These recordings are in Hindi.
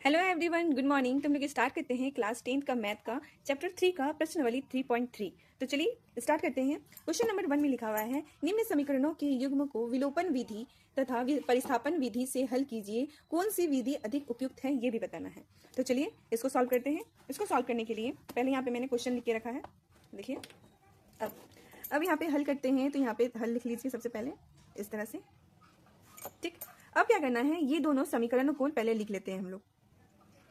Hello everyone, good morning. तुम लोग स्टार्ट करते हैं क्लास 10 का मैथ का चैप्टर 3 का प्रश्नावली 3.3। तो चलिए स्टार्ट करते हैं। क्वेश्चन नंबर 1 में लिखा हुआ है, निम्न समीकरणों के युग्म को विलोपन विधि तथा परिस्थापन विधि से हल कीजिए, कौन सी विधि अधिक उपयुक्त है ये भी बताना है। तो चलिए इसको सॉल्व करते हैं। इसको सॉल्व करने के लिए पहले यहाँ पे मैंने क्वेश्चन लिख के रखा है, देखिए। अब यहाँ पे हल करते हैं, तो यहाँ पे हल लिख लीजिए सबसे पहले इस तरह से, ठीक। अब क्या करना है, ये दोनों समीकरणों को पहले लिख लेते हैं हम लोग।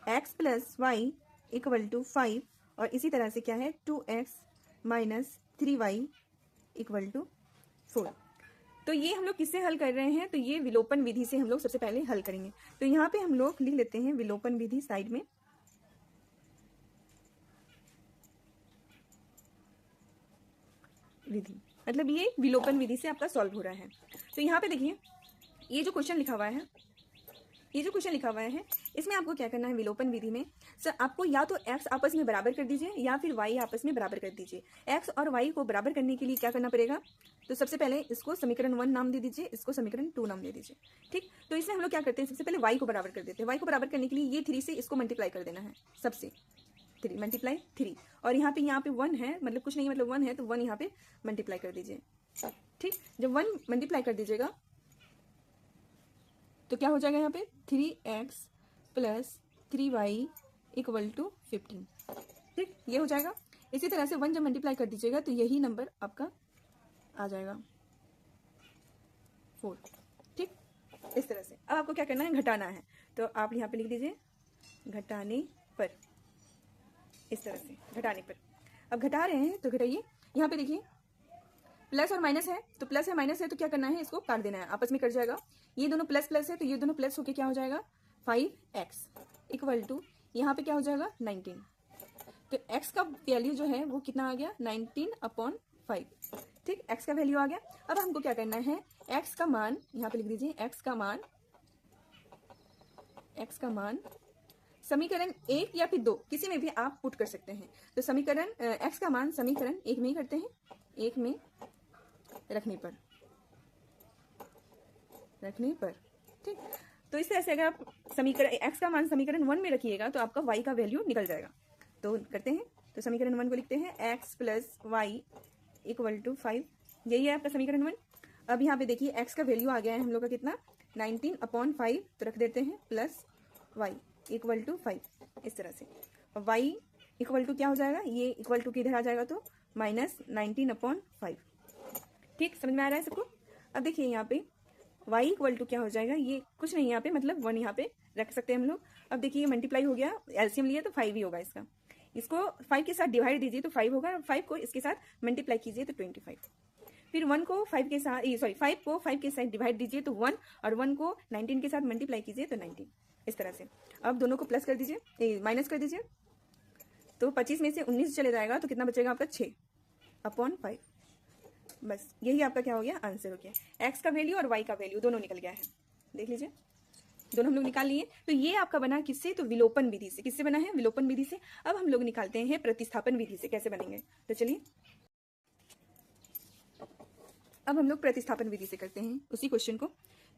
x plus Y equal to 5 और इसी तरह से क्या है 2x minus 3y equal to 4। तो ये हम लोग किससे हल कर रहे हैं, तो ये विलोपन विधि से हम लोग सबसे पहले हल करेंगे। तो यहाँ पे हम लोग लिख लेते हैं विलोपन विधि साइड में। विधि मतलब ये विलोपन विधि से आपका सॉल्व हो रहा है। तो यहाँ पे देखिए ये जो क्वेश्चन लिखा हुआ है, इसमें आपको क्या करना है विलोपन विधि में। सर आपको या तो x आपस में बराबर कर दीजिए या फिर y आपस में बराबर कर दीजिए। x और y को बराबर करने के लिए क्या करना पड़ेगा, तो सबसे पहले इसको समीकरण 1 नाम दे दीजिए, इसको समीकरण 2 नाम दे दीजिए, ठीक। तो इसमें हम लोग क्या करते हैं, सबसे पहले y को बराबर कर देते हैं। y को बराबर करने के लिए ये 3 से इसको मल्टीप्लाई कर देना है, सबसे 3 मल्टीप्लाई 3। और यहाँ पे 1 है, मतलब कुछ नहीं, मतलब 1 है तो 1 यहाँ पे मल्टीप्लाई कर दीजिए, ठीक। जब 1 मल्टीप्लाई कर दीजिएगा तो क्या हो जाएगा, यहाँ पे 3x plus 3y equal to 15, ठीक, ये हो जाएगा। इसी तरह से 1 जब मल्टीप्लाई कर दीजिएगा तो यही नंबर आपका आ जाएगा 4, ठीक। इस तरह से अब आपको क्या करना है, घटाना है। तो आप यहाँ पे लिख दीजिए घटाने पर, इस तरह से घटाने पर। अब घटा रहे हैं तो घटाइए। यहाँ पे देखिए प्लस और माइनस है, तो प्लस है माइनस है तो क्या करना है, इसको काट देना है, आपस में कट जाएगा। ये दोनों प्लस प्लस है तो ये दोनों प्लस होके क्या हो जाएगा 5x इक्वल टू यहाँ पे क्या हो जाएगा 19। तो x का वैल्यू जो है वो कितना आ गया 19/5, ठीक, x का वैल्यू आ गया। अब हमको क्या करना है, x का मान यहाँ पे लिख दीजिए, x का मान समीकरण 1 या फिर 2 किसी में भी आप पुट कर सकते हैं। तो समीकरण x का मान समीकरण 1 में ही करते हैं, 1 में रखने पर, ठीक। तो इस तरह से अगर आप समीकरण x का मान समीकरण 1 में रखिएगा तो आपका y का वैल्यू निकल जाएगा। तो करते हैं, तो समीकरण 1 को लिखते हैं x plus Y equal to 5, यही है आपका समीकरण 1। अब यहाँ पे देखिए x का वैल्यू आ गया है हम लोग का कितना 19/5, तो रख देते हैं प्लस y इक्वल टू 5, इस तरह से। और y इक्वल टू क्या हो जाएगा, ये इक्वल टू किधर आ जाएगा तो माइनस 19/5, ठीक, समझ में आ रहा है सबको। अब देखिए यहाँ पे y इक्वल टू क्या हो जाएगा, ये कुछ नहीं यहाँ पे, मतलब 1 यहाँ पे रख सकते हैं हम लोग। अब देखिए ये मल्टीप्लाई हो गया, एलसीएम लिया तो 5 ही होगा इसका। इसको 5 के साथ डिवाइड दीजिए तो 5 होगा, 5 को इसके साथ मल्टीप्लाई कीजिए तो 25। फिर 1 को 5 के साथ 5 को 5 के साथ डिवाइड दीजिए तो 1, और 1 को 19 के साथ मल्टीप्लाई कीजिए तो 19, इस तरह से। अब दोनों को प्लस कर दीजिए, माइनस कर दीजिए, तो 25 में से 19 चले जाएगा तो कितना बचेगा आपका 6/5। बस यही आपका क्या हो गया, आंसर हो गया। x का वैल्यू और y का वैल्यू दोनों निकल गया है, देख लीजिए, दोनों हम लोग निकाल लिए। तो ये आपका बना किससे, तो विलोपन विधि से। किससे बना है, विलोपन विधि से। अब हम लोग निकालते हैं प्रतिस्थापन विधि से कैसे बनेंगे। तो चलिए अब हम लोग प्रतिस्थापन विधि से करते हैं उसी क्वेश्चन को।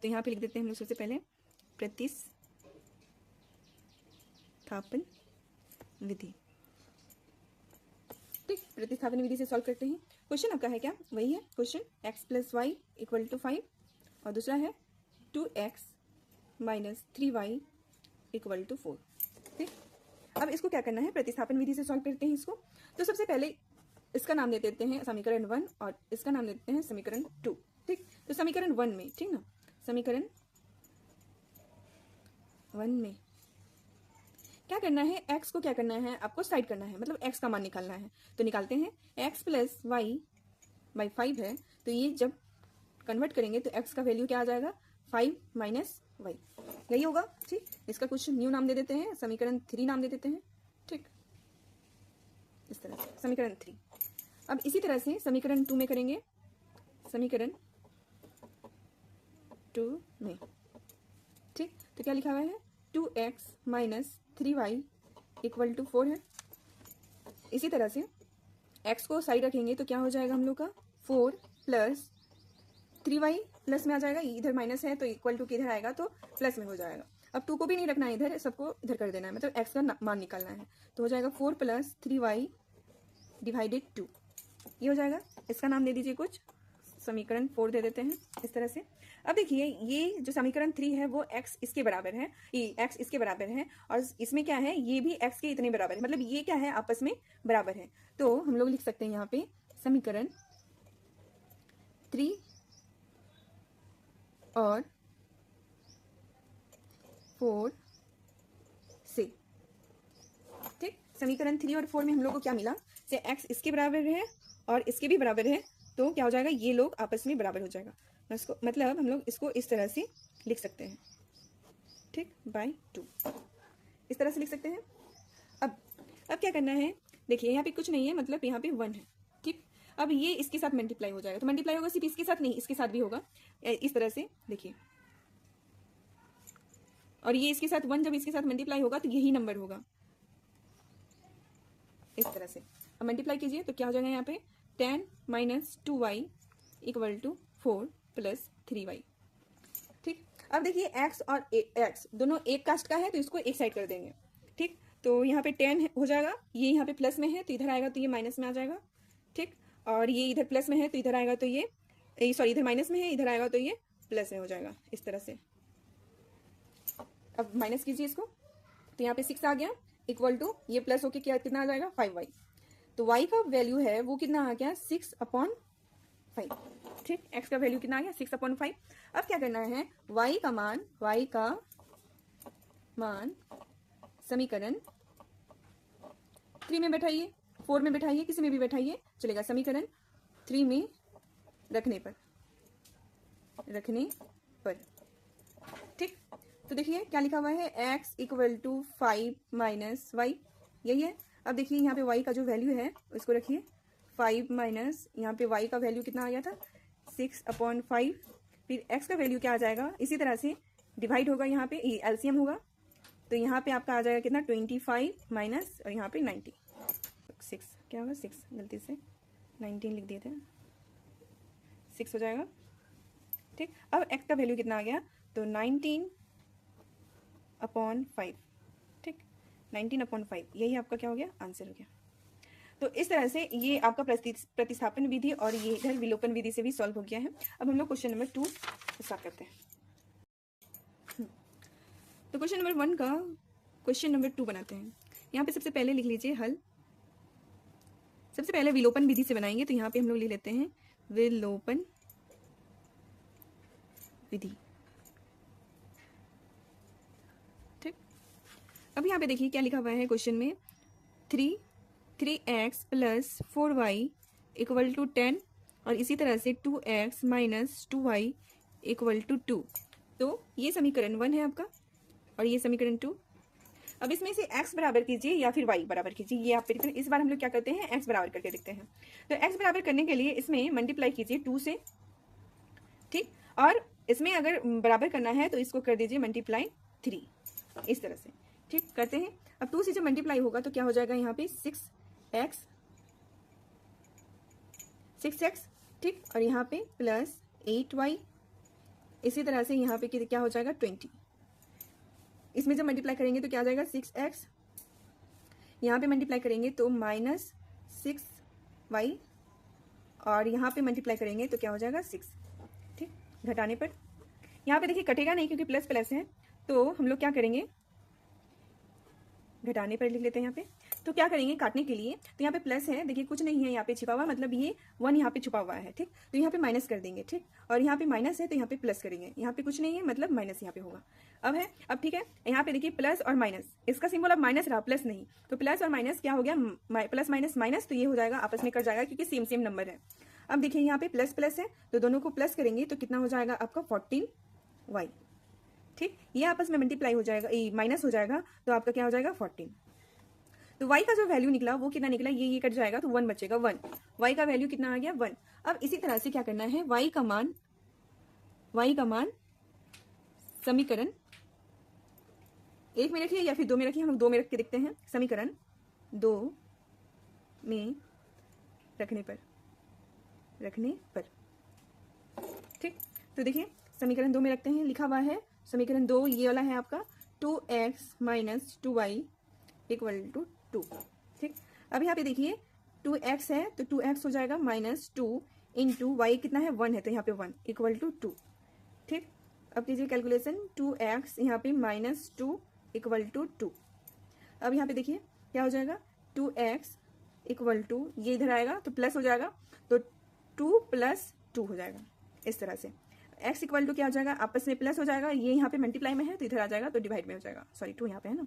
तो यहाँ पे लिख देते हैं हम लोग सबसे पहले प्रतिस्थापन विधि, ठीक। प्रतिस्थापन विधि से सॉल्व करते हैं। क्वेश्चन आपका है क्या, वही है question, x plus Y equal to 5 और दूसरा है 2x minus 3y equal to 4, ठीक। अब इसको क्या करना है, प्रतिस्थापन विधि से सॉल्व करते हैं इसको। तो सबसे पहले इसका नाम दे देते हैं समीकरण 1 और इसका नाम देते हैं समीकरण 2, ठीक। तो समीकरण 1 में, ठीक ना, समीकरण 1 में क्या करना है, x को क्या करना है, आपको साइड करना है, मतलब x का मान निकालना है। तो निकालते हैं, x प्लस वाई बाई 5 है, तो ये जब कन्वर्ट करेंगे तो x का वैल्यू क्या आ जाएगा 5 माइनस वाई, यही होगा, ठीक। इसका कुछ न्यू नाम दे देते हैं, समीकरण 3 नाम दे देते हैं, ठीक, इस तरह से समीकरण 3। अब इसी तरह से समीकरण 2 में करेंगे, समीकरण 2 में, ठीक। तो क्या लिखा हुआ है 2x minus 3y equal to 4 है। इसी तरह से x को साइड रखेंगे तो क्या हो जाएगा हम लोग का 4 प्लस 3y प्लस में आ जाएगा, इधर माइनस है तो इक्वल टू किधर आएगा तो प्लस में हो जाएगा। अब 2 को भी नहीं रखना है इधर, सबको इधर कर देना है, मतलब x का मान निकालना है। तो हो जाएगा 4 + 3y डिवाइडेड 2, ये हो जाएगा। इसका नाम दे दीजिए कुछ, समीकरण 4 दे देते हैं इस तरह से। अब देखिए ये जो समीकरण 3 है वो x इसके बराबर है, ये x इसके बराबर है, और इसमें क्या है, ये भी x के इतने बराबर है, मतलब ये क्या है, आपस में बराबर है। तो हम लोग लिख सकते हैं यहाँ पे समीकरण 3 और 4 से, ठीक। समीकरण 3 और 4 में हम लोग को क्या मिला, से x इसके बराबर है और इसके भी बराबर है, तो क्या हो जाएगा, ये लोग आपस में बराबर हो जाएगा। इसको मतलब हम लोग इसको इस तरह से लिख सकते हैं, ठीक, बाय 2 इस तरह से लिख सकते हैं। अब क्या करना है, देखिए यहाँ पे कुछ नहीं है, मतलब यहाँ पे 1 है, ठीक। अब ये इसके साथ मल्टीप्लाई हो जाएगा, तो मल्टीप्लाई होगा सिर्फ इसके साथ नहीं, इसके साथ भी होगा, इस तरह से देखिए। और ये इसके साथ 1 जब इसके साथ मल्टीप्लाई होगा तो यही नंबर होगा, इस तरह से। अब मल्टीप्लाई कीजिए तो क्या हो जाएगा, यहाँ पे 10 - 2y = 4 + 3y, ठीक। अब देखिए x और x दोनों एक कास्ट का है, तो इसको एक साइड कर देंगे, ठीक। तो यहाँ पे 10 हो जाएगा, ये यहाँ पे प्लस में है तो इधर आएगा तो ये माइनस में आ जाएगा, ठीक। और ये इधर प्लस में है तो इधर आएगा तो ये सॉरी इधर माइनस में है, इधर आएगा तो ये प्लस में हो जाएगा, इस तरह से। अब माइनस कीजिए इसको, तो यहाँ पे 6 आ गया, = ये प्लस होके क्या कितना आ जाएगा, 5y। तो y का वैल्यू है वो कितना आ गया, 6/5, ठीक। x का वैल्यू कितना आ गया, 6/5। अब क्या करना है, y का मान समीकरण 3 में बैठाइए, 4 में बैठाइए, किसी में भी बैठाइए चलेगा, समीकरण 3 में रखने पर, ठीक। तो देखिए क्या लिखा हुआ है, x = 5 - y, यही है। अब देखिए यहाँ पे y का जो वैल्यू है उसको रखिए, 5 माइनस यहाँ पे y का वैल्यू कितना आ गया था, 6/5। फिर x का वैल्यू क्या आ जाएगा, इसी तरह से डिवाइड होगा, यहाँ पे एलसीएम होगा, तो यहाँ पे आपका आ जाएगा कितना, 25 माइनस और यहाँ पे 90, 6 क्या होगा, 6 गलती से 19 लिख दिए थे, 6 हो जाएगा, ठीक। अब x का वैल्यू कितना आ गया, तो 19/5, ठीक, 19/5, यही आपका क्या हो गया, आंसर हो गया। तो इस तरह से ये आपका प्रतिस्थापन विधि और ये इधर विलोपन विधि से भी सॉल्व हो गया है। अब हम लोग क्वेश्चन नंबर 2 स्टार्ट करते हैं। तो क्वेश्चन नंबर 1 का क्वेश्चन नंबर 2 बनाते हैं। यहाँ पे सबसे पहले लिख लीजिए हल, सबसे पहले विलोपन विधि से बनाएंगे, तो यहाँ पे हम लोग लिख लेते हैं विलोपन विधि, ठीक। अब यहाँ पे देखिए क्या लिखा हुआ है क्वेश्चन में, 3x + 4y = 10 और इसी तरह से 2x - 2y = 2। तो ये समीकरण 1 है आपका और ये समीकरण 2। अब इसमें से x बराबर कीजिए या फिर y बराबर कीजिए, ये आप इस बार हम लोग क्या करते हैं, x बराबर करके देखते हैं। तो x बराबर करने के लिए इसमें मल्टीप्लाई कीजिए 2 से, ठीक। और इसमें अगर बराबर करना है तो इसको कर दीजिए मल्टीप्लाई 3, इस तरह से, ठीक। करते हैं, अब 2 से जब मल्टीप्लाई होगा तो क्या हो जाएगा, यहाँ पे 6x, ठीक। और यहाँ पे प्लस 8y, इसी तरह से यहाँ पे क्या हो जाएगा 20। इसमें जब मल्टीप्लाई करेंगे तो क्या आ जाएगा 6x, यहाँ पे मल्टीप्लाई करेंगे तो -6y और यहाँ पे मल्टीप्लाई करेंगे तो क्या हो जाएगा 6, ठीक। घटाने पर यहाँ पे देखिए कटेगा नहीं क्योंकि प्लस प्लस है, तो हम लोग क्या करेंगे, घटाने पर लिख लेते हैं यहाँ पे। तो क्या करेंगे काटने के लिए, तो यहाँ पे प्लस है, देखिए कुछ नहीं है यहाँ पे छिपा हुआ, मतलब ये 1 यहाँ पे छुपा हुआ है, ठीक। तो यहाँ पे माइनस कर देंगे, ठीक। और यहाँ पे माइनस है तो यहाँ पे प्लस करेंगे, यहाँ पे कुछ नहीं है मतलब माइनस यहाँ पे होगा। अब ठीक है, यहाँ पे देखिए प्लस और माइनस, इसका सिंबल अब माइनस रहा, प्लस नहीं, तो प्लस और माइनस क्या हो गया, प्लस माइनस माइनस, तो ये हो जाएगा आपस में कट जाएगा क्योंकि सेम सेम नंबर है। अब देखिए यहाँ पे प्लस प्लस है तो दोनों को प्लस करेंगे तो कितना हो जाएगा आपका 14y, ठीक। ये आपस में मल्टीप्लाई हो जाएगा, माइनस हो जाएगा तो आपका क्या हो जाएगा 14। तो y का जो वैल्यू निकला वो कितना निकला, ये कट जाएगा तो 1 बचेगा, 1। y का वैल्यू कितना आ गया 1। अब इसी तरह से क्या करना है, y का मान समीकरण 1 में रखिए या फिर 2 में रखिए, हम लोग 2 में रख के देखते हैं, समीकरण 2 में रखने पर, ठीक। तो देखिए समीकरण 2 में रखते हैं, लिखा हुआ है समीकरण 2 ये वाला है आपका, 2x minus 2y equal to 2। ठीक, अब यहाँ पे देखिए 2x है तो 2x हो जाएगा माइनस 2 इंटू वाई कितना है 1 है तो यहाँ पे 1 इक्वल टू 2। ठीक, अब कीजिए कैलकुलेशन 2x यहाँ पे माइनस 2 इक्वल टू 2। अब यहाँ पे देखिए क्या हो जाएगा 2x इक्वल टू ये इधर आएगा तो प्लस हो जाएगा तो 2 प्लस 2 हो जाएगा इस तरह से। x इक्वल टू क्या हो जाएगा आपस में प्लस हो जाएगा, ये यहाँ पे मल्टीप्लाई में है तो इधर आ जाएगा तो डिवाइड में हो जाएगा, सॉरी 2 यहाँ पे है ना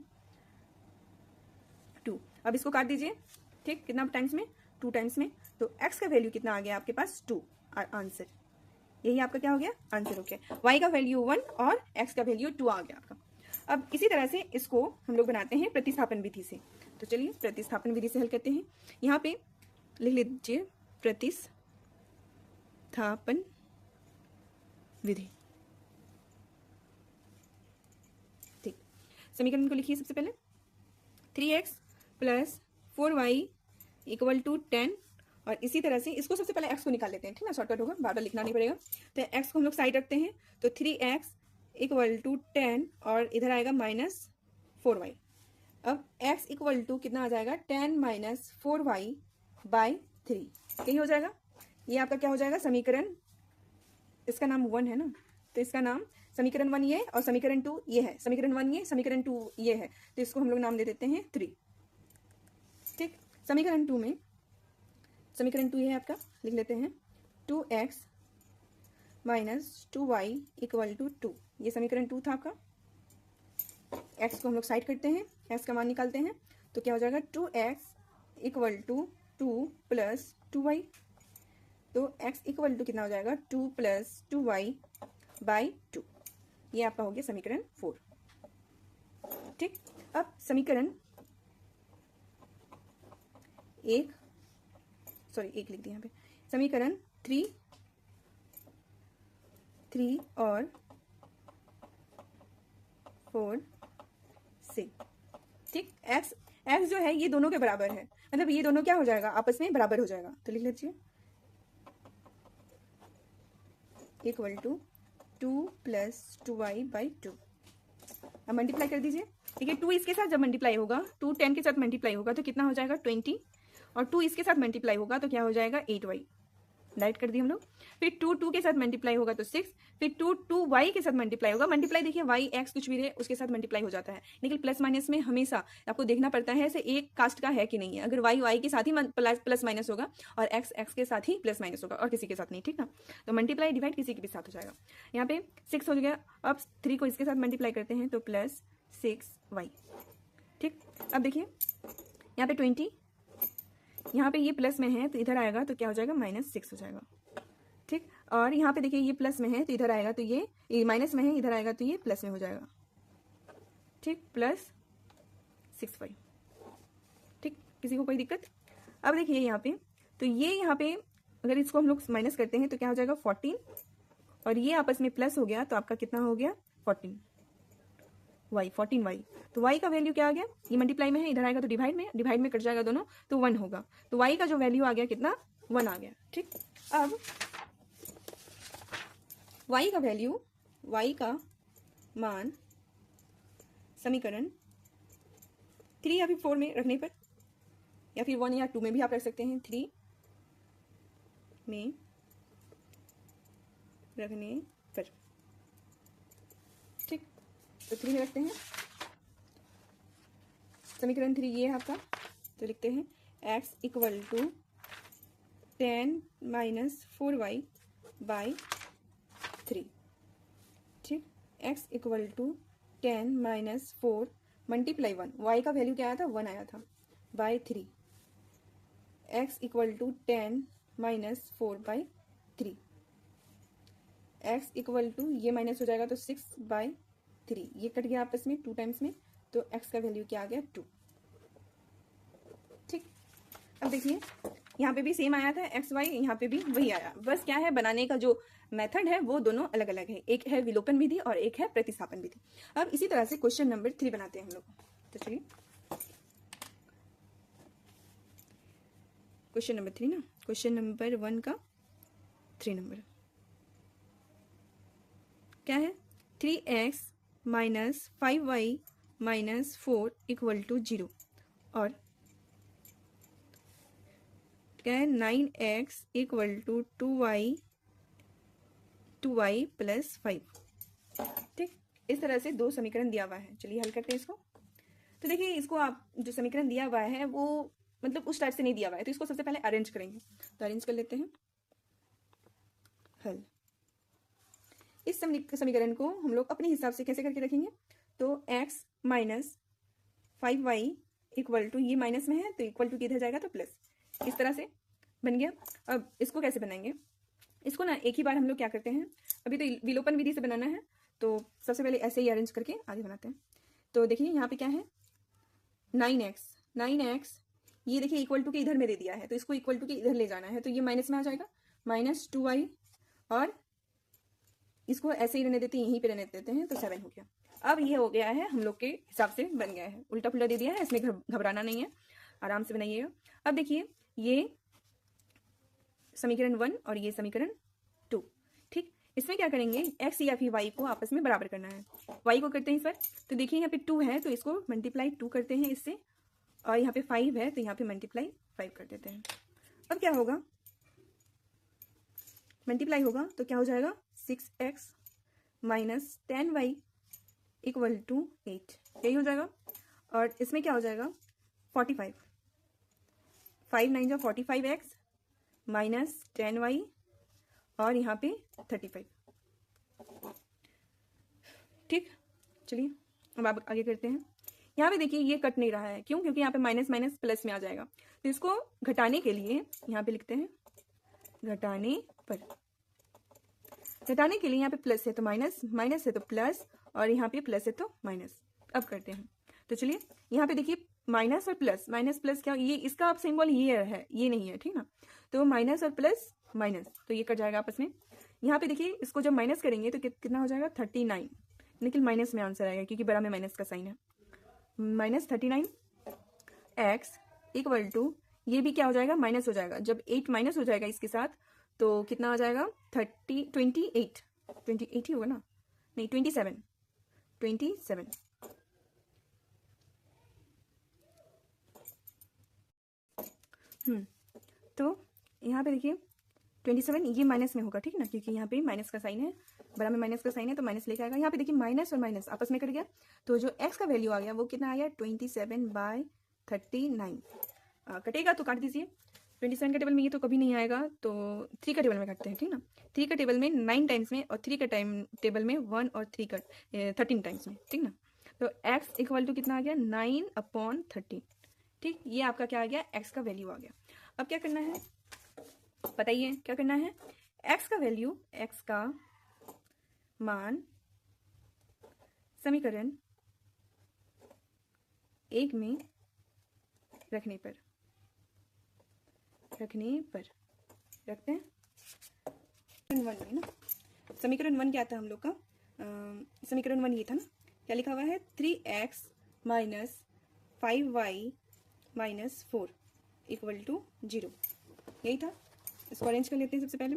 2। अब इसको काट दीजिए। ठीक, कितना टाइम्स में 2 टाइम्स में, तो x का वैल्यू कितना आ गया आपके पास 2 आंसर, यही आपका क्या हो गया आंसर हो गया। y का वैल्यू 1 और x का वैल्यू 2 आ गया आपका। अब इसी तरह से इसको हम लोग बनाते हैं प्रतिस्थापन विधि से। तो चलिए प्रतिस्थापन विधि से हल करते हैं। यहाँ पे लिख लीजिए प्रतिस्थापन विधि। ठीक, समीकरण को लिखिए सबसे पहले 3x plus 4y equal to 10, और इसी तरह से इसको सबसे पहले x को निकाल लेते हैं। ठीक ना, शॉर्टकट होगा, बार बार लिखना नहीं पड़ेगा। तो x को हम लोग साइड रखते हैं तो 3x इक्वल टू 10 और इधर आएगा माइनस 4y। अब x इक्वल टू कितना आ जाएगा 10 माइनस 4y बाई 3, यही हो जाएगा। ये आपका क्या हो जाएगा समीकरण, इसका नाम 1 है ना, तो इसका नाम समीकरण 1 ये और समीकरण 2 ये है, समीकरण 1 ये समीकरण 2 ये है, तो इसको हम लोग नाम दे देते हैं 3। ठीक, समीकरण 2 में समीकरण 2 ये है आपका, लिख लेते हैं 2x minus 2y equal to 2, ये समीकरण 2 था आपका। x को हम लोग साइड करते हैं, x का मान निकालते हैं तो क्या हो जाएगा 2x equal to 2 plus 2y, तो x इक्वल टू कितना हो जाएगा 2 प्लस 2y बाई 2, ये आपका हो गया समीकरण 4। ठीक, अब समीकरण एक लिख दिया यहाँ पे, समीकरण 3 और 4 से। ठीक, x जो है ये दोनों के बराबर है, मतलब ये दोनों क्या हो जाएगा आपस में बराबर हो जाएगा, तो लिख लीजिए equal to 2 plus 2y by 2। अब मल्टीप्लाई कर दीजिए। ठीक है, 2 इसके साथ जब मल्टीप्लाई होगा 2 10 के साथ मल्टीप्लाई होगा तो कितना हो जाएगा 20, और 2 इसके साथ मल्टीप्लाई होगा तो क्या हो जाएगा 8y, डाइट कर दिए हम लोग। फिर 2 के साथ मल्टीप्लाई होगा तो 6, फिर 2 y के साथ मल्टीप्लाई होगा, मल्टीप्लाई देखिए y x कुछ भी रहे उसके साथ मल्टीप्लाई हो जाता है, लेकिन प्लस माइनस में हमेशा आपको देखना पड़ता है ऐसे एक कास्ट का है कि नहीं है। अगर y के साथ ही प्लस माइनस होगा और x के साथ ही प्लस माइनस होगा और किसी के साथ नहीं। ठीक ना, तो मल्टीप्लाई डिवाइड किसी के भी साथ हो जाएगा। यहाँ पे 6 हो गया, अब 3 को इसके साथ मल्टीप्लाई करते हैं तो प्लस 6y। ठीक, अब देखिए यहाँ पे 20, यहाँ पे ये प्लस में है तो इधर आएगा तो क्या हो जाएगा -6 हो जाएगा। ठीक, और यहाँ पे देखिए ये प्लस में है तो इधर आएगा तो ये माइनस में है, इधर आएगा तो ये प्लस में हो जाएगा। ठीक, प्लस 6y। ठीक, किसी को कोई दिक्कत? अब देखिए यहाँ पे तो ये यहाँ पे अगर इसको हम लोग माइनस करते हैं तो क्या हो जाएगा 14, और ये आपस में प्लस हो गया तो आपका कितना हो गया 14y। तो y का वैल्यू क्या आ गया, ये मल्टीप्लाई में है इधर आएगा तो डिवाइड में कट जाएगा दोनों तो 1 होगा, तो y का जो वैल्यू आ गया कितना 1 आ गया। ठीक, अब y का वैल्यू, y का मान समीकरण 3 या फिर 4 में रखने पर, या फिर 1 या 2 में भी आप रख सकते हैं, 3 में रखने पर। ठीक, तो 3 में रखते हैं, समीकरण 3 ये है आपका, तो लिखते हैं x equal to 10 minus 4y by 3। ठीक, x equal to 10 minus 4 multiply 1, y का वैल्यू क्या आया था 1 आया था, by 3। x equal to 10 minus 4 by 3, x equal to ये माइनस हो जाएगा तो 6 बाई 3, ये कट गया आपस में 2 टाइम्स में, तो x का वैल्यू क्या आ गया 2। ठीक, अब देखिए यहाँ पे भी सेम आया था x y, यहाँ पे भी वही आया, बस क्या है बनाने का जो मेथड है वो दोनों अलग अलग है, एक है विलोपन विधि और एक है प्रतिस्थापन विधि। अब इसी तरह से क्वेश्चन नंबर 3 बनाते हैं हम लोग। तो चलिए क्वेश्चन नंबर 3 ना, क्वेश्चन नंबर 1 का 3 नंबर क्या है, 3x minus 5y minus 4 equal to 0 और क्या है 9x equal to 2y plus 5। ठीक, इस तरह से दो समीकरण दिया हुआ है। चलिए हल करते हैं इसको। तो देखिए इसको आप जो समीकरण दिया हुआ है वो मतलब उस टाइप से नहीं दिया हुआ है, तो इसको सबसे पहले अरेंज करेंगे। तो अरेंज कर लेते हैं। हल, इस समीकरण को हम लोग अपने हिसाब से कैसे करके रखेंगे, तो x minus 5y equal to, ये माइनस में है तो इक्वल टू किधर जाएगा तो प्लस, इस तरह से बन गया। अब इसको कैसे बनाएंगे, इसको ना एक ही बार हम लोग क्या करते हैं, अभी तो विलोपन विधि से बनाना है, तो सबसे पहले ऐसे ही अरेंज करके आगे बनाते हैं। तो देखिए यहाँ पे क्या है 9x, ये देखिए इक्वल टू के इधर में दे दिया है, तो इसको इक्वल टू के इधर ले जाना है, तो ये माइनस में आ जाएगा, माइनस 2y, और इसको ऐसे ही रहने देते हैं, यहीं पे रहने देते हैं, तो 7 हो गया। अब ये हो गया है हम लोग के हिसाब से बन गया है, उल्टा पुल्टा दे दिया है, इसमें घबराना नहीं है, आराम से बनाइएगा। अब देखिए ये समीकरण 1 और ये समीकरण 2। ठीक, इसमें क्या करेंगे, x या फिर y को आपस में बराबर करना है। y को करते हैं इस पर, तो देखिए यहाँ पे 2 है तो इसको मल्टीप्लाई 2 करते हैं इससे, और यहाँ पे 5 है तो यहाँ पे मल्टीप्लाई 5 कर देते हैं। अब क्या होगा, मल्टीप्लाई होगा तो क्या हो जाएगा 6x minus 10y equal to 8, यही हो जाएगा। और इसमें क्या हो जाएगा 45, 5 9 जो 45x माइनस 10y और यहाँ पे 35। ठीक, चलिए अब आप आगे करते हैं। यहाँ पे देखिए ये कट नहीं रहा है, क्यों, क्योंकि यहाँ पे माइनस माइनस प्लस में आ जाएगा, तो इसको घटाने के लिए यहाँ पे लिखते हैं घटाने पर, घटाने के लिए यहाँ पे प्लस है तो माइनस, माइनस है तो प्लस, और यहाँ पे प्लस है तो माइनस। अब करते हैं, तो चलिए यहाँ पे देखिए माइनस और प्लस, माइनस प्लस क्या, ये इसका आप सिंबल ये है, ये नहीं है, ठीक ना, तो माइनस और प्लस माइनस, तो ये कट जाएगा आपस में। यहाँ पे देखिए इसको जब माइनस करेंगे तो कितना हो जाएगा 39, लेकिन माइनस में आंसर आएगा क्योंकि बड़ा में माइनस का साइन है, माइनस 39 एक्स इक्वल टू, ये भी क्या हो जाएगा माइनस हो जाएगा, जब 8 माइनस हो जाएगा इसके साथ तो कितना आ जाएगा 28 ही होगा ना, नहीं 27। तो यहाँ पे देखिए 27 ये माइनस में होगा, ठीक है ना, क्योंकि यहाँ पे माइनस का साइन है, बड़ा में माइनस का साइन है तो माइनस लेके आएगा। यहाँ पे देखिए माइनस और माइनस आपस में कट गया, तो जो x का वैल्यू आ गया वो कितना आ गया 27/39। कटेगा तो काट दीजिए, 27 का टेबल में ये तो कभी नहीं आएगा, तो 3 का टेबल में काटते हैं, ठीक ना। 3 का टेबल में 9 टाइम्स में, और 3 का टेबल में 1 और 3 का 13 टाइम्स में, ठीक ना। तो x इक्वल टू कितना आ गया 9/13। ठीक, ये आपका क्या आ गया x का वैल्यू आ गया। अब क्या करना है बताइए, क्या करना है, x का वैल्यू, x का मान समीकरण 1 में रखने पर रखते हैं 1 में ना। समीकरण 1 क्या था हम लोग का, समीकरण 1 ये था ना, क्या लिखा हुआ है 3x minus 5y minus 4 equal to 0, यही था। इसको अरेंज कर लेते हैं सबसे पहले,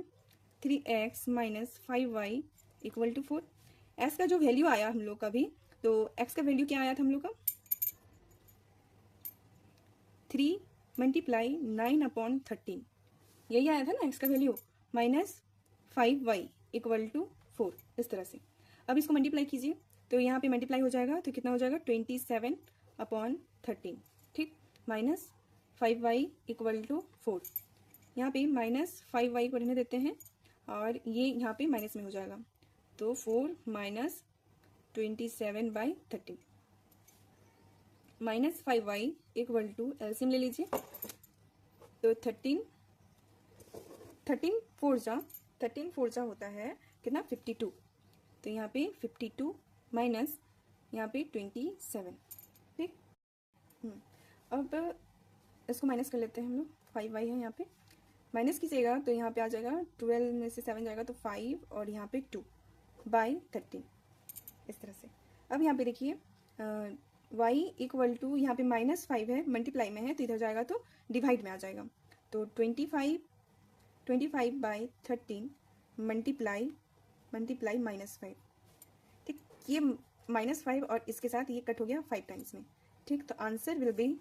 3x minus 5y equal to 4। x का जो वैल्यू आया हम लोग का भी, तो x का वैल्यू क्या आया था हम लोग का 3 मल्टीप्लाई 9/13, यही आया था ना x का value, minus 5y equal to 4, इस तरह से। अब इसको मल्टीप्लाई कीजिए तो यहाँ पे मल्टीप्लाई हो जाएगा तो कितना हो जाएगा 27/13, ठीक, माइनस 5y इक्वल टू 4, यहाँ पे माइनस 5y को रहने देते हैं, और ये यहाँ पे माइनस में हो जाएगा, तो 4 minus 27/13 minus 5y equal to, LCM ले लीजिए, तो 13 4 जा होता है कितना 52, तो यहाँ पे 52 माइनस यहाँ पे 27, ठीक। अब इसको माइनस कर लेते हैं हम लोग, 5y है यहाँ पे, माइनस कीजिएगा तो यहाँ पे आ जाएगा 12 में से 7 जाएगा तो 5, और यहाँ पे 2/13, इस तरह से। अब यहाँ पे देखिए y इक्वल टू, यहाँ पे माइनस 5 है, मल्टीप्लाई में है तो इधर जाएगा तो डिवाइड में आ जाएगा, तो 25/13 मल्टीप्लाई -5, ठीक, ये -5 और इसके साथ ये कट हो गया 5 टाइम्स में। ठीक, तो आंसर विल बी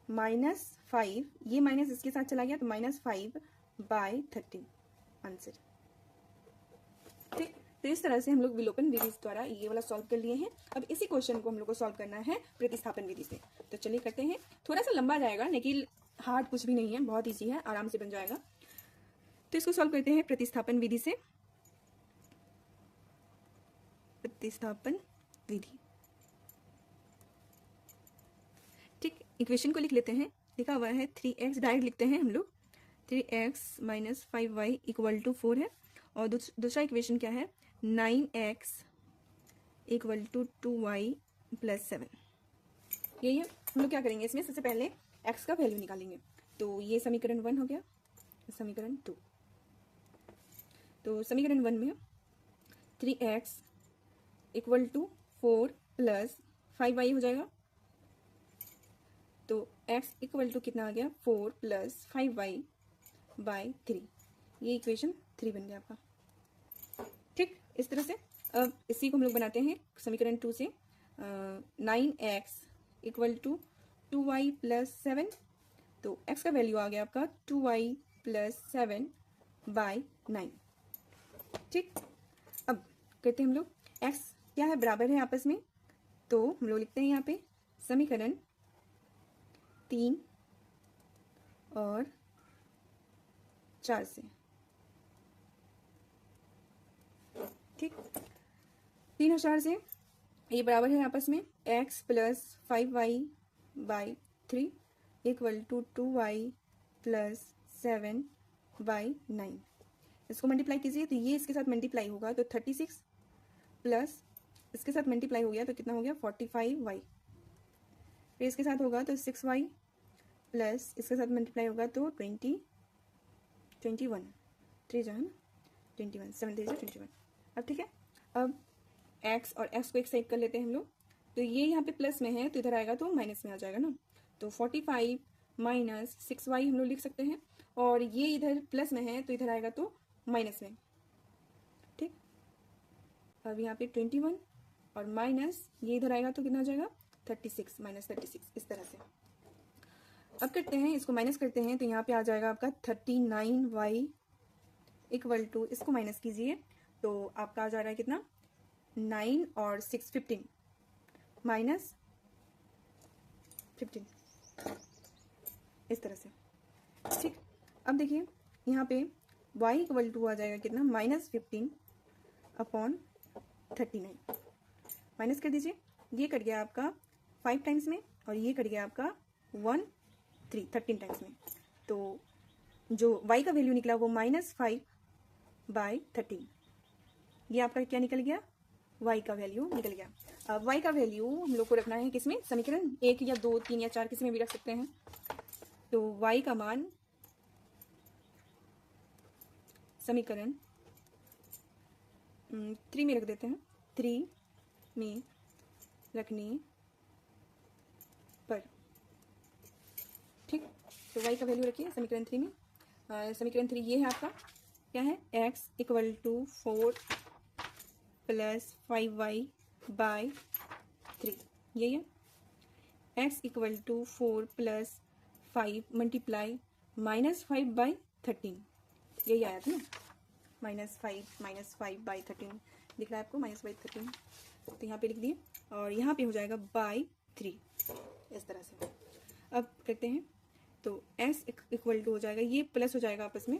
-5, ये माइनस इसके साथ चला गया तो -5/13 आंसर। ठीक, तो इस तरह से हम लोग विलोपन विधि द्वारा ये वाला सॉल्व कर लिए हैं। अब इसी क्वेश्चन को हम लोग को सॉल्व करना है प्रतिस्थापन विधि से। तो चलिए करते हैं, थोड़ा सा लंबा जाएगा लेकिन हार्ड कुछ भी नहीं है, बहुत ईजी है, आराम से बन जाएगा। तो इसको सॉल्व करते हैं प्रतिस्थापन विधि से। प्रतिस्थापन विधि, ठीक, इक्वेशन को लिख लेते हैं। लिखा हुआ है 3x, डायरेक्ट लिखते हैं हम लोग। 3x - 5y = 4 है। और दूसरा इक्वेशन क्या है, 9x = 2y + 7। यही है। हम लोग क्या करेंगे, इसमें सबसे पहले x का वैल्यू निकालेंगे। तो ये समीकरण 1 हो गया, समीकरण 2। तो समीकरण 1 में 3x = 4 + 5y हो जाएगा। तो x = कितना आ गया, 4 + 5y/3। ये इक्वेशन 3 बन गया आपका। ठीक, इस तरह से अब इसी को हम लोग बनाते हैं समीकरण 2 से। 9x = 2y + 7। तो x का वैल्यू आ गया आपका 2y + 7/9। ठीक, अब करते हैं हम लोग, x क्या है, बराबर है आपस में। तो हम लोग लिखते हैं यहाँ पे समीकरण 3 और 4 से। ठीक, 3 और 4 से ये बराबर है आपस में, x + 5y/3 = 2y + 7/9। इसको मल्टीप्लाई कीजिए तो ये इसके साथ मल्टीप्लाई होगा तो 36 प्लस इसके साथ मल्टीप्लाई हो गया तो कितना हो गया, 45y। फिर इसके साथ होगा तो 6y प्लस इसके साथ मल्टीप्लाई होगा तो 21, 3 जो है ना 21, 7 3 21। अब ठीक है, अब x और x को एक साइड कर लेते हैं हम लोग। तो ये यहाँ पे प्लस में है तो इधर आएगा तो माइनस में आ जाएगा ना। तो 45 - 6y हम लोग लिख सकते हैं। और ये इधर प्लस में है तो इधर आएगा तो माइनस में। ठीक, अब यहाँ पे 21 और माइनस ये इधर आएगा तो कितना हो जाएगा, 36 - 36, इस तरह से। अब करते हैं, इसको माइनस करते हैं तो यहाँ पे आ जाएगा आपका 39y = इसको माइनस कीजिए तो आपका आ जा रहा है कितना, 9 और 6 15 -15, इस तरह से। ठीक, अब देखिए यहाँ पे y = आ जाएगा कितना, -15/39। माइनस कर दीजिए, ये कट गया आपका 5 टाइम्स में और ये कट गया आपका 13 टाइम्स में। तो जो y का वैल्यू निकला वो -5/13। ये आपका क्या निकल गया, y का वैल्यू निकल गया। अब y का वैल्यू हम लोग को रखना है किसमें, समीकरण 1 या 2 3 या 4 किसी में भी रख सकते हैं। तो y का मान समीकरण 3 में रख देते हैं। 3 में रखने पर, ठीक, तो y का वैल्यू रखिए समीकरण 3 में। समीकरण 3 ये है आपका, क्या है, x = 4 + 5y/3, यही है। x = 4 + 5 × -5/13, यही आया था ना, -5/13 दिख रहा है आपको, -5/13। तो यहाँ पे लिख दिए और यहाँ पे हो जाएगा /3, इस तरह से। अब करते हैं तो s = हो जाएगा, ये प्लस हो जाएगा आपस में।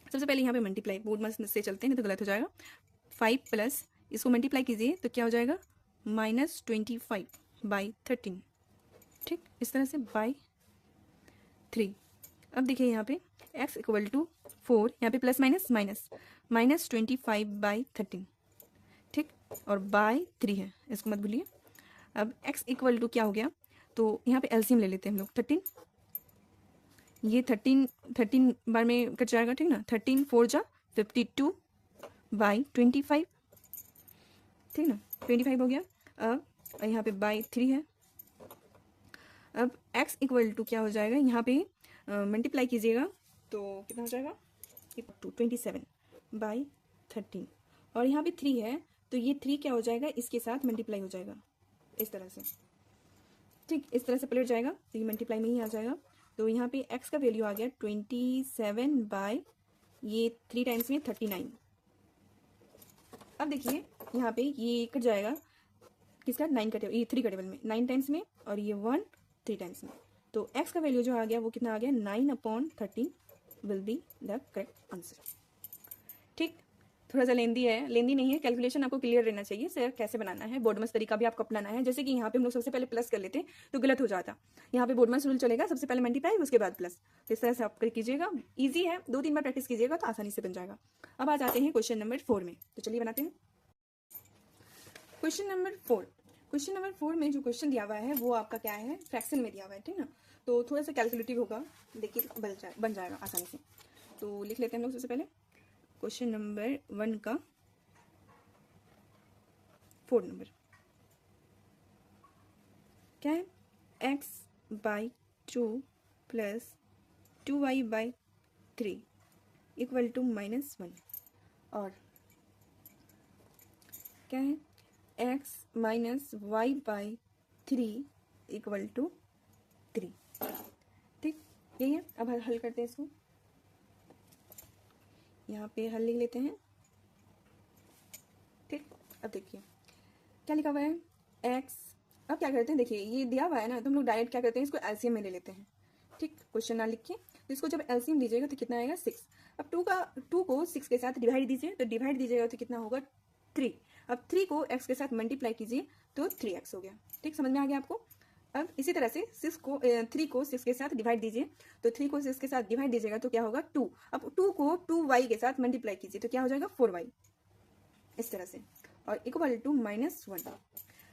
सबसे पहले यहाँ पे मल्टीप्लाई, बोर्ड मस्त से चलते हैं नहीं तो गलत हो जाएगा। 5 प्लस इसको मल्टीप्लाई कीजिए तो क्या हो जाएगा, -25/13। ठीक, इस तरह से /3। अब देखिए यहाँ पे x = 4, यहाँ पे प्लस माइनस माइनस, -25/13। ठीक, और /3 है, इसको मत भूलिए। अब x = क्या हो गया, तो यहाँ पे एलसीएम ले लेते हैं हम लोग। 13, ये 13 बार में कट जाएगा, ठीक ना। 13 4 जा 52/25, ठीक ना, 25 हो गया। अब यहाँ पे /3 है। अब x = क्या हो जाएगा, यहाँ पे मल्टीप्लाई कीजिएगा तो कितना हो जाएगा, 27/13। और यहाँ पे 3 है तो ये 3 क्या हो जाएगा, इसके साथ मल्टीप्लाई हो जाएगा इस तरह से। ठीक, इस तरह से पलट जाएगा तो ये मल्टीप्लाई में ही आ जाएगा। तो यहाँ पे x का वैल्यू आ गया 27 बाय ये 3 टाइम्स में 39। अब देखिए यहाँ पे ये कट जाएगा, किसका, 9 कटे, ये 3 कटेबल में 9 टाइम्स में, और ये 1 3 टाइम्स में। तो x का वैल्यू जो आ गया वो कितना आ गया, 9/13 will be the correct answer. ठीक, थोड़ा सा लेंदी है, लेंदी नहीं है, कैलकुलेशन आपको क्लियर रहना चाहिए सर, कैसे बनाना है, बोर्डमस तरीका भी आपको अपनाना है। जैसे कि यहाँ पे हम लोग सबसे पहले प्लस कर लेते तो गलत हो जाता, यहाँ पे बोर्डमस रूल चलेगा, सबसे पहले मल्टीप्लाई उसके बाद प्लस। तो इस तरह से आप कीजिएगा, ईजी है, 2-3 बार प्रैक्टिस कीजिएगा तो आसानी से बन जाएगा। अब आ जाते हैं क्वेश्चन नंबर 4 में, तो चलिए बनाते हैं क्वेश्चन नंबर 4। क्वेश्चन नंबर 4 में जो क्वेश्चन दिया हुआ है वो आपका क्या है, फ्रैक्शन में दिया हुआ है, ठीक ना। तो थोड़ा सा कैलकुलेटिव होगा, देखिए बन जाएगा आसानी से। तो लिख लेते हैं हम लोग सबसे पहले क्वेश्चन नंबर 1 का 4 नंबर क्या है, x/2 plus 2y/3 equal to -1, और क्या है, x - y/3 इक्वल टू 3। ठीक, यही है। अब हल करते हैं इसको, यहाँ पे हल लिख लेते हैं। ठीक, अब देखिए क्या लिखा हुआ है, x, अब क्या करते हैं, देखिए ये दिया हुआ है ना, तो हम लोग डायरेक्ट क्या करते हैं, इसको एलसीएम में ले लेते हैं। ठीक, क्वेश्चन ना लिख के, तो इसको जब एलसीएम दीजिएगा तो कितना आएगा, 6। अब 2 को 6 के साथ डिवाइड दीजिए, तो डिवाइड दीजिएगा तो कितना होगा, 3। अब 3 को x के साथ मल्टीप्लाई कीजिए तो 3x हो गया। ठीक, समझ में आ गया आपको। अब इसी तरह से 3 को 6 के साथ डिवाइड दीजिए, तो 3 को 6 के साथ डिवाइड दीजिएगा तो क्या होगा, 2। अब 2 को 2y के साथ मल्टीप्लाई कीजिए तो क्या हो जाएगा, 4y, इस तरह से, और इक्वल टू -1।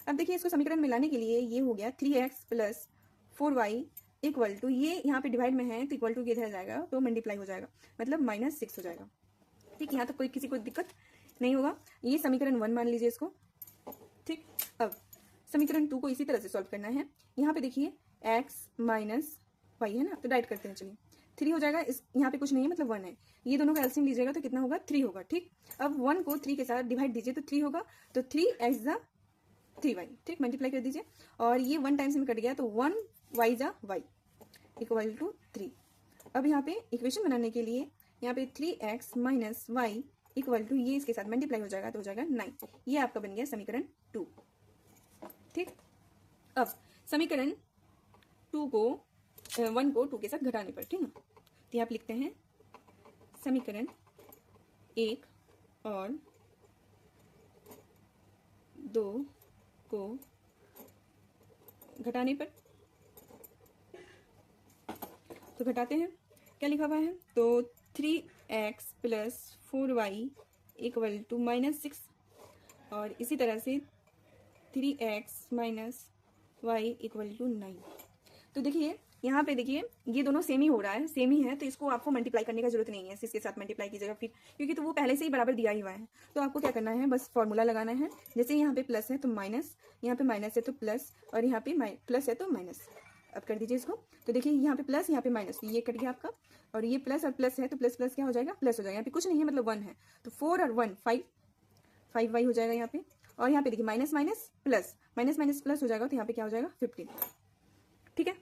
अब देखिए इसको समीकरण में लाने के लिए ये हो गया 3x plus 4y equal to, ये यहाँ पे डिवाइड में है तो इक्वल टू इधर जाएगा तो मल्टीप्लाई हो जाएगा, मतलब -6 हो जाएगा। ठीक, यहाँ तक कोई किसी को दिक्कत नहीं होगा। ये समीकरण 1 मान लीजिए इसको। ठीक, अब समीकरण 2 को इसी तरह से सॉल्व करना है। यहाँ पे देखिए x माइनस वाई है ना, तो डाइट करते हैं, चलिए 3 हो जाएगा, इस यहाँ पे कुछ नहीं है मतलब 1 है, ये दोनों का एलसीएम लीजिएगा तो कितना होगा, 3 होगा। ठीक, अब 1 को 3 के साथ डिवाइड दीजिए तो 3 होगा, तो 3x = 3y। ठीक, मल्टीप्लाई कर दीजिए, और ये 1 टाइम्स में कट गया तो 1y = y इक्वल टू 3। अब यहाँ पे इक्वेशन बनाने के लिए यहाँ पे 3x minus Y equal to, ये इसके साथ मल्टीप्लाई हो जाएगा तो हो जाएगा 9। ये आपका बन गया समीकरण 2। ठीक, अब समीकरण 1 को 2 के साथ घटाने पर, ठीक ना, तो यहाँ पे लिखते हैं समीकरण 1 और 2 को घटाने पर, तो घटाते हैं, क्या लिखा हुआ है, तो 3x plus 4y equal to -6, और इसी तरह से 3x minus Y equal to 9। तो देखिए यहाँ पे देखिए ये दोनों सेम ही हो रहा है, सेम ही है, तो इसको आपको मल्टीप्लाई करने का जरूरत नहीं है, इसके साथ मल्टीप्लाई कीजिएगा फिर, क्योंकि तो वो पहले से ही बराबर दिया ही हुआ है। तो आपको क्या करना है, बस फॉर्मूला लगाना है। जैसे यहाँ पे प्लस है तो माइनस, यहाँ पे माइनस है तो प्लस, और यहाँ पे प्लस है तो माइनस। अब कर दीजिए इसको, तो देखिए यहाँ पे प्लस, यहाँ पे माइनस, ये कट गया आपका, और ये प्लस और प्लस है तो प्लस प्लस क्या हो जाएगा, प्लस हो जाएगा। यहाँ पे कुछ नहीं है मतलब 1 है, तो 4 और 1 5y हो जाएगा यहाँ पे, और यहाँ पे देखिए minus minus plus, minus minus plus हो जाएगा, तो यहाँ पे क्या हो जाएगा 15। ठीक है,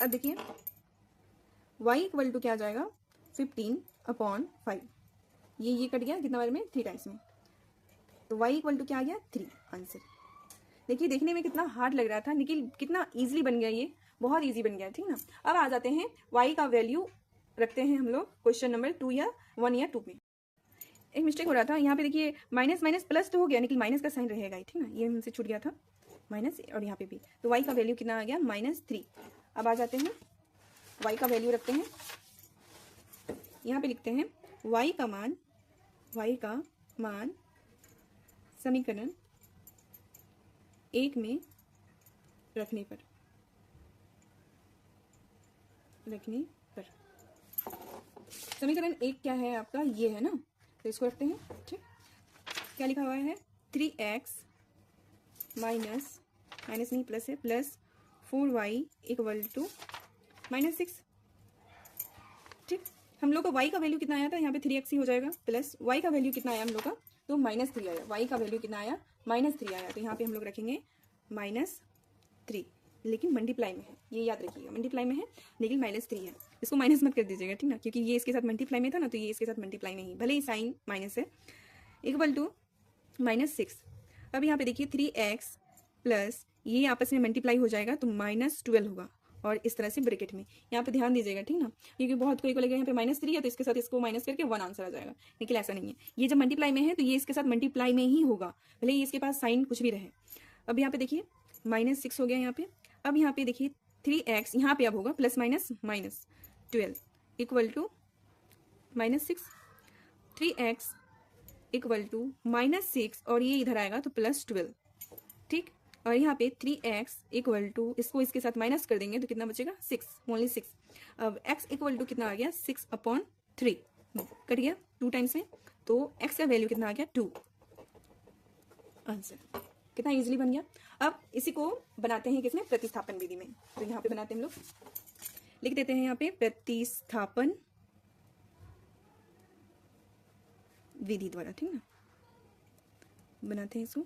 अब देखिए y इक्वल टू क्या आ जाएगा, 15/5, ये कट गया कितना बार में, 3 टाइम्स में, तो y इक्वल टू क्या आ गया, 3 आंसर। देखिए देखने में कितना हार्ड लग रहा था, लेकिन कितना इजीली बन गया, ये बहुत इजी बन गया। ठीक ना, अब आ जाते हैं y का वैल्यू रखते हैं हम लोग क्वेश्चन नंबर 2 या 1 या 2 में। एक मिस्टेक हो रहा था यहाँ पे, देखिए माइनस माइनस प्लस तो हो गया, लेकिन माइनस का साइन रहेगा ही, ठीक ना, ये हमसे छूट गया था माइनस, और यहाँ पे भी, तो y का वैल्यू कितना आ गया, -3। अब आ जाते हैं y का वैल्यू रखते हैं, यहाँ पे लिखते हैं y का मान समीकरण 1 में रखने पर समीकरण 1 क्या है आपका, ये है ना, तो इसको रखते हैं। ठीक, क्या लिखा हुआ है, 3x माइनस नहीं प्लस है, प्लस 4y इक्वल टू -6। ठीक, हम लोग का y का वैल्यू कितना आया था, यहाँ पे 3x ही हो जाएगा, प्लस y का वैल्यू कितना आया हम लोग का, तो -3 आया, y का वैल्यू कितना आया, -3 आया। तो यहाँ पे हम लोग रखेंगे -3, लेकिन मल्टीप्लाई में है, ये याद रखिएगा, मल्टीप्लाई में है लेकिन -3 है। इसको माइनस मत कर दीजिएगा, ठीक ना, क्योंकि ये इसके साथ मल्टीप्लाई में था ना, तो ये इसके साथ मल्टीप्लाई में ही, भले ही साइन माइनस है। Equal to -6। अब यहाँ पे देखिए 3x प्लस ये आपस में मल्टीप्लाई हो जाएगा तो -12 होगा, और इस तरह से ब्रैकेट में। यहाँ पे ध्यान दीजिएगा, ठीक ना, क्योंकि बहुत कोई को लगेगा यहाँ पे -3 है तो इसके साथ इसको माइनस करके 1 आंसर आ जाएगा, लेकिन ऐसा नहीं है। ये जब मल्टीप्लाई में है तो ये इसके साथ मल्टीप्लाई में ही होगा, भले ही इसके पास साइन कुछ भी रहे। अब यहाँ पे देखिए -6 हो गया यहाँ पे। अब यहाँ पे देखिए 3x यहाँ पे अब होगा plus minus -12 equal to -6, 3x equal to -6 और ये इधर आएगा तो +12, ठीक। और यहाँ पे 3x इक्वल टू, इसको इसके साथ माइनस कर देंगे तो कितना बचेगा, 6, ओनली 6। अब x इक्वल टू कितना आ गया, 6/3, कट गया 2 टाइम्स में, तो x का वैल्यू कितना आ गया, 2। आंसर कितना इजीली बन गया। अब इसी को बनाते हैं किसमें, प्रतिस्थापन विधि में। तो यहाँ पे बनाते हैं हम लोग, लिख देते हैं यहाँ पे प्रतिस्थापन विधि द्वारा, ठीक ना, बनाते हैं इसको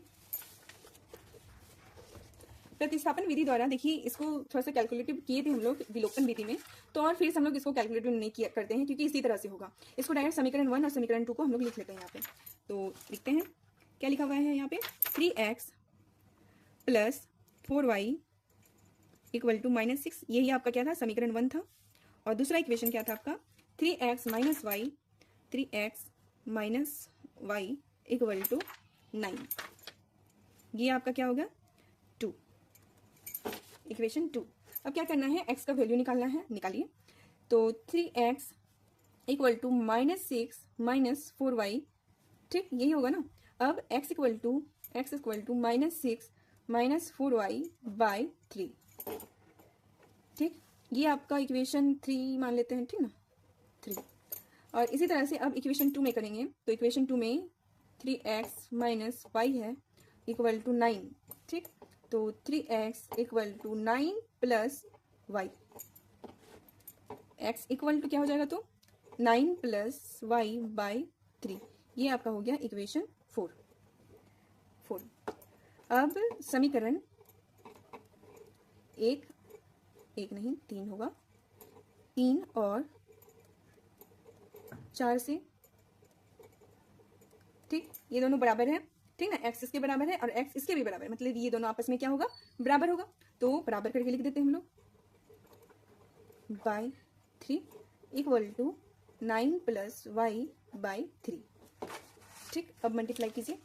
प्रतिस्थापन विधि द्वारा। देखिए इसको थोड़ा सा कैलकुलेटिव किए थे हम लोग विलोपन विधि में, तो और फिर से हम लोग इसको कैलकुलेटिव नहीं किया करते हैं, क्योंकि इसी तरह से होगा। इसको डायरेक्ट समीकरण 1 और समीकरण 2 को हम लोग लिख लेते हैं यहाँ पे। तो लिखते हैं, क्या लिखा हुआ है यहाँ पे, 3x plus 4y equal to -6, यही आपका क्या था, समीकरण 1 था। और दूसरा इक्वेशन क्या था आपका, 3x minus y equal to 9, ये आपका क्या होगा, 2, इक्वेशन 2। अब क्या करना है, x का वैल्यू निकालना है, निकालिए। तो 3x equal to -6 minus 4y, ठीक, यही होगा ना। अब x equal to -6 minus 4y by 3, ठीक, ये आपका इक्वेशन 3 मान लेते हैं, ठीक ना, 3। और इसी तरह से अब इक्वेशन 2 में करेंगे, तो इक्वेशन 2 में 3x माइनस y है इक्वल टू 9, ठीक। तो 3x equal to 9 plus y, x equal to क्या हो जाएगा, तो 9 प्लस y बाई 3, ये आपका हो गया इक्वेशन 4। अब समीकरण 1 नहीं 3 होगा, 3 और 4 से, ठीक, ये दोनों बराबर है, ठीक ना, x इसके बराबर है और x इसके भी बराबर है, मतलब ये दोनों आपस में क्या होगा, बराबर होगा। तो बराबर करके लिख देते हैं हम लोग, by 3 equal to 9 plus y by 3, ठीक। अब मल्टीप्लाई कीजिए,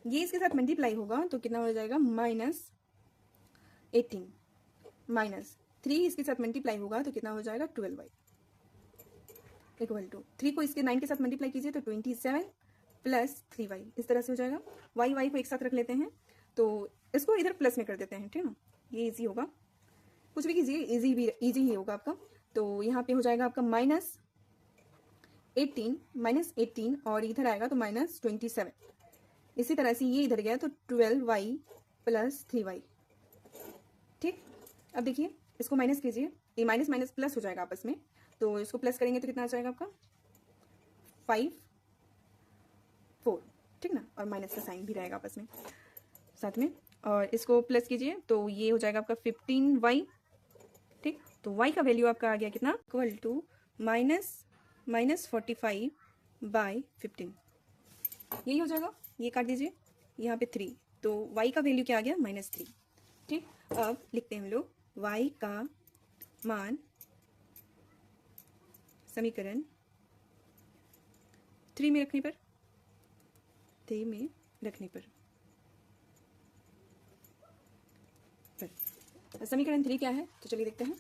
ये इसके साथ मल्टीप्लाई होगा तो कितना हो जाएगा, -18 माइनस 3 इसके साथ मल्टीप्लाई होगा तो कितना हो जाएगा, 12y इक्वल टू 3 को इसके 9 के साथ मल्टीप्लाई कीजिए तो 27 प्लस 3y, इस तरह से हो जाएगा। y को एक साथ रख लेते हैं, तो इसको इधर प्लस में कर देते हैं, ठीक ना, ये इजी होगा, कुछ भी कीजिए इजी ही होगा आपका। तो यहाँ पे हो जाएगा आपका -18 और इधर आएगा तो -27, इसी तरह से ये इधर गया तो 12y प्लस 3y, ठीक। अब देखिए इसको माइनस कीजिए, ये माइनस माइनस प्लस हो जाएगा आपस में, तो इसको प्लस करेंगे तो कितना आ जाएगा आपका, 5 4, ठीक ना, और माइनस का साइन भी रहेगा आपस में साथ में, और इसको प्लस कीजिए तो ये हो जाएगा आपका 15y, ठीक। तो y का वैल्यू आपका आ गया कितना, इक्वल टू -45 बाई 15, यही हो जाएगा। ये काट दीजिए, यहाँ पे 3, तो y का वैल्यू क्या आ गया, -3, ठीक। अब लिखते हैं हम लोग y का मान समीकरण 3 में रखने पर, समीकरण 3 क्या है, तो चलिए देखते हैं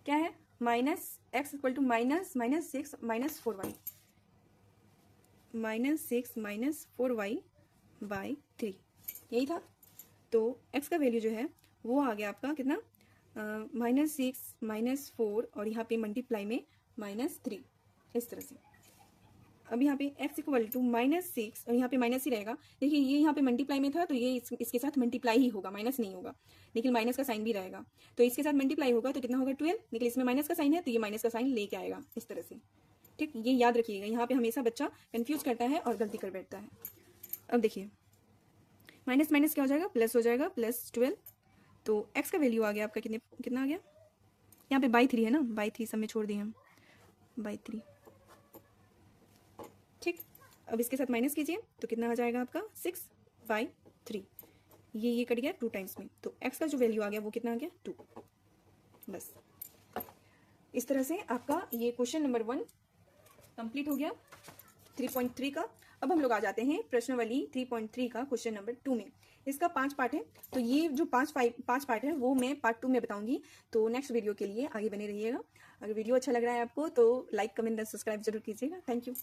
क्या है, -x equal to -6 minus 4y, -6 minus 4y by 3, यही था। तो x का वैल्यू जो है वो आ गया आपका कितना, -6 -4 और यहाँ पे मल्टीप्लाई में -3, इस तरह से। अब यहाँ पे x इक्वल टू -6 और यहाँ पे माइनस ही रहेगा, देखिए ये यहाँ पे मल्टीप्लाई में था तो ये इसके साथ मल्टीप्लाई ही होगा, माइनस नहीं होगा, लेकिन माइनस का साइन भी रहेगा, तो इसके साथ मल्टीप्लाई होगा तो कितना होगा 12, लेकिन इसमें माइनस का साइन है तो ये माइनस का साइन लेके आएगा इस तरह से, ठीक, ये याद रखिएगा, यहाँ पे हमेशा बच्चा कंफ्यूज करता है और गलती कर बैठता है। अब देखिए माइनस माइनस क्या हो जाएगा, प्लस हो जाएगा, +12। तो x का वैल्यू आ गया आपका कितना आ गया, यहाँ पे बाई 3 है ना, बाई 3 सब में छोड़ दिए हम, बाई 3। ठीक, अब इसके साथ माइनस कीजिए तो कितना आ जाएगा आपका 6/3। ये कट गया 2 टाइम्स में, तो x का जो वैल्यू आ गया वो कितना आ गया 2। बस इस तरह से आपका ये क्वेश्चन नंबर 1 कंप्लीट हो गया 3.3 का। अब हम लोग आ जाते हैं प्रश्नावली 3.3 का क्वेश्चन नंबर 2 में। इसका 5 पार्ट है, तो ये जो 5 पार्ट है वो मैं पार्ट 2 में बताऊंगी। तो नेक्स्ट वीडियो के लिए आगे बने रहिएगा। अगर वीडियो अच्छा लग रहा है आपको तो लाइक, कमेंट और सब्सक्राइब जरूर कीजिएगा। Thank you.